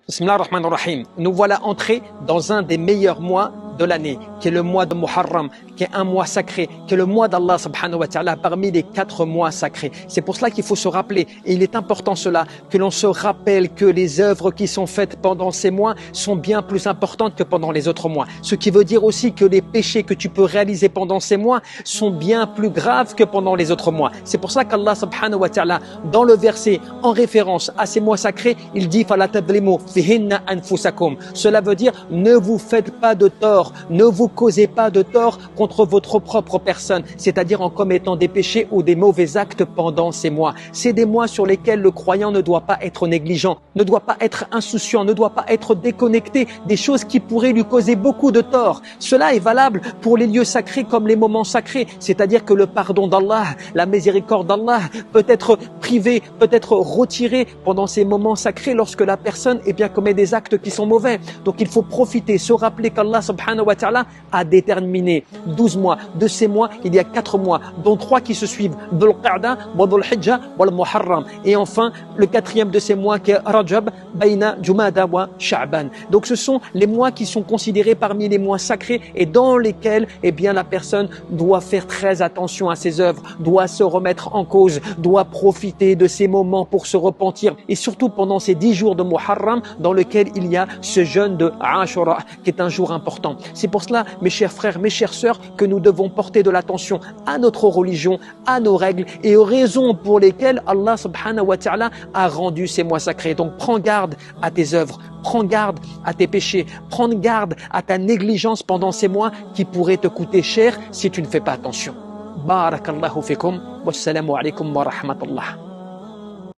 Bismillah ar-Rahman ar-Rahim. Nous voilà entrés dans un des meilleurs mois de l'année, qui est le mois de Muharram, qui est un mois sacré, qui est le mois d'Allah subhanahu wa ta'ala parmi les 4 mois sacrés. C'est pour cela qu'il faut se rappeler, et il est important cela, que l'on se rappelle que les œuvres qui sont faites pendant ces mois sont bien plus importantes que pendant les autres mois. Ce qui veut dire aussi que les péchés que tu peux réaliser pendant ces mois sont bien plus graves que pendant les autres mois. C'est pour ça qu'Allah subhanahu wa ta'ala, dans le verset en référence à ces mois sacrés, il dit « Fala tadlimu fihinna anfusakum ». Cela veut dire « Ne vous faites pas de tort, ne vous causez pas de tort contre votre propre personne », c'est-à-dire en commettant des péchés ou des mauvais actes pendant ces mois. C'est des mois sur lesquels le croyant ne doit pas être négligent, ne doit pas être insouciant, ne doit pas être déconnecté des choses qui pourraient lui causer beaucoup de tort. Cela est valable pour les lieux sacrés comme les moments sacrés, c'est-à-dire que le pardon d'Allah, la miséricorde d'Allah peut être privé, peut être retiré pendant ces moments sacrés lorsque la personne commet des actes qui sont mauvais. Donc il faut profiter, se rappeler qu'Allah subhanahu wa ta'ala a déterminé 12 mois. De ces mois, il y a 4 mois, dont 3 qui se suivent, Dhul Qa'da, Dhul Hijjah, Wal Muharram. Et enfin, le 4e de ces mois qui est Rajab, Baina Jumada wa Sha'ban. Donc ce sont les mois qui sont considérés parmi les mois sacrés et dans lesquels la personne doit faire très attention à ses œuvres, doit se remettre en cause, doit profiter de ces moments pour se repentir. Et surtout pendant ces 10 jours de Muharram dans lequel il y a ce jeûne de Ashura qui est un jour important. C'est pour cela, mes chers frères, mes chères sœurs, que nous devons porter de l'attention à notre religion, à nos règles et aux raisons pour lesquelles Allah subhanahu wa ta'ala a rendu ces mois sacrés. Donc prends garde à tes œuvres, prends garde à tes péchés, prends garde à ta négligence pendant ces mois qui pourraient te coûter cher si tu ne fais pas attention. Barakallahu fikum, wassalamu alaikum wa rahmatullah.